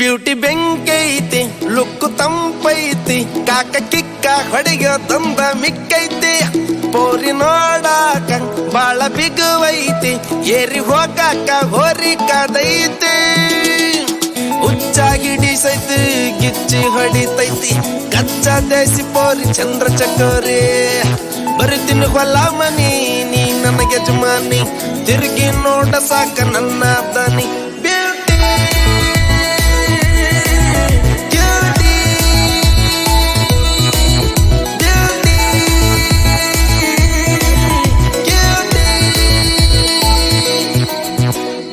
beauty ಬೆಂಕೈತಿ look ತಂಪೈತಿ ಕಾಕ ಕಿಕ್ಕ ಹೊಡೆಯೋದೊಂದ ಮಿಕ್ಕೈತಿ ಪೋರಿ ನೋಡಾಕ ಬಾಳ ಬಿಗುವೈತಿ ಏರಿ ಹೋಗಾಕ ಹೋರಿ ಕಾದೈತಿ ಹುಚ್ಚಾಗಿಡಿಸೈತಿ ಗಿಚ್ಚಿ ಹೊಡಿತೈತಿ ಕಚ್ಚಾ ದೇಸಿ ಪೋರಿ ಚಂದ್ರ ಚಕೋರಿ ಬರುತ್ತೀನಿ ಹೊಲ ಮನಿ ನೀ ನನಗೆ ಯಜಮಾನಿ ತಿರುಗಿ ನೋಡ ಸಾಕ ನನ್ನ ದನಿ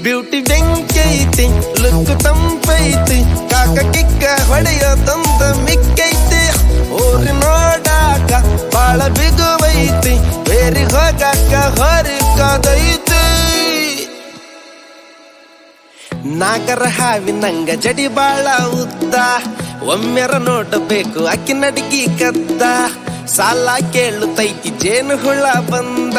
ಬ್ಯೂಟಿ ಬೆಂಕೈತಿ ಲುಕ್ ತಂಪೈತಿ ಕಾಕ ಕಿಕ್ಕ ಹೊಡೆಯೋದೊಂದ ಮಿಕ್ಕೈತಿ ಊರಿ ನೋಡಾಕ ಬಾಳ ಬಿಗುವೈತಿ ಬೇರಿ ಹೋಗಾಕ ಹೊರಿ ಕಾದೈತಿ ನಾಗರ ಹಾವಿನಂಗ ಜಡಿ ಬಾಳ ಉದ್ದ ಒಮ್ಮೆರ ನೋಡಬೇಕು ಅಕ್ಕಿ ನಡಿಗಿ ಕದ್ದ ಸಾಲ ಕೇಳುತ್ತೈತಿ ಜೇನು ಹುಳ ಬಂದ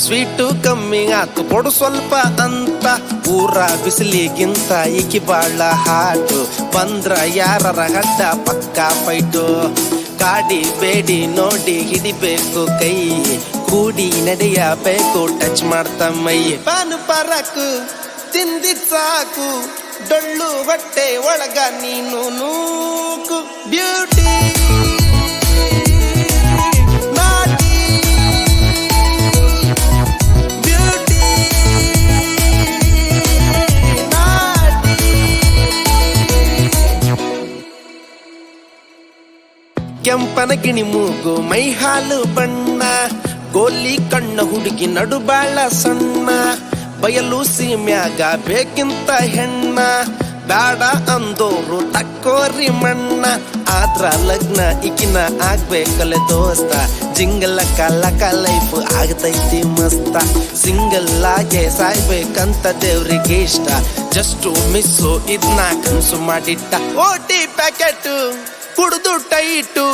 ಸ್ವೀಟು ಕಮ್ಮಿ ಆತು ಕೊಡು ಸ್ವಲ್ಪ ಅಂತ ಊರ ಬಿಸಿಲಿಗಿಂತ ಈಕಿ ಬಾಳ ಹಾಟು ಬಂದ್ರ ಯಾರರ ಹಡ್ಡ ಪಕ್ಕ ಫೈಟು ಕಾಡಿ ಬೇಡಿ ನೋಡಿ ಹಿಡಿಬೇಕು ಕೈ ಕೂಡಿ ನಡೆಯಬೇಕು ಟಚ್ ಮಾಡ್ತ ಮೈ ಪಾನು ಪರಕು ತಿಂದಿದ್ ಸಾಕು ಡೊಳ್ಳು ಹೊಟ್ಟೆ ಒಳಗ ನೀನು ನೂಕು ಬ್ಯೂಟಿ ಕೆಂಪನ ಗಿಣಿ ಮೂಗು ಮೈ ಹಾಲು ಬಣ್ಣ ಗೋಲಿ ಕಣ್ಣ ಹುಡುಗಿ ನಡು ಬಾಳ ಸಣ್ಣ ಬಯಲು ಸೀಮ್ಯಾಗ ಬೇಕಿಂತ ಹೆಣ್ಣ ಬ್ಯಾಡ ಅಂದೋರು ತಕ್ಕೋರಿ ಮಣ್ಣ ಆದ್ರ ಲಗ್ನ ಇಕಿನ ಆಗ್ಬೇಕಲ್ಲ ದೋಸ್ತ ಜಿಂಗಲ ಕಲಕ ಲೈಫ್ ಆಗತೈತಿ ಮಸ್ತ ಸಿಂಗಲ್ ಆಗೆ ಸಾಯ್ಬೇಕಂತ ದೇವ್ರಿಗೆ ಇಷ್ಟ ಜಸ್ಟ್ ಮಿಸ್ಸು ಇದ್ನ ಕನ್ಸು ಮಾಡಿಟ್ಟ ಓಟಿ ಪ್ಯಾಕೆಟ್ ಕುಡ್ದು ಟೈಟು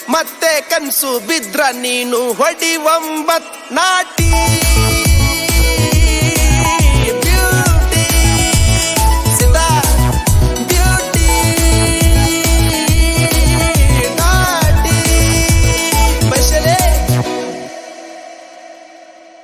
ಮತ್ತೆ ಕನ್ಸು ಬಿದ್ರ ನೀನು ಹೊಡಿ ಒಂಬತ್ ನಾಟಿ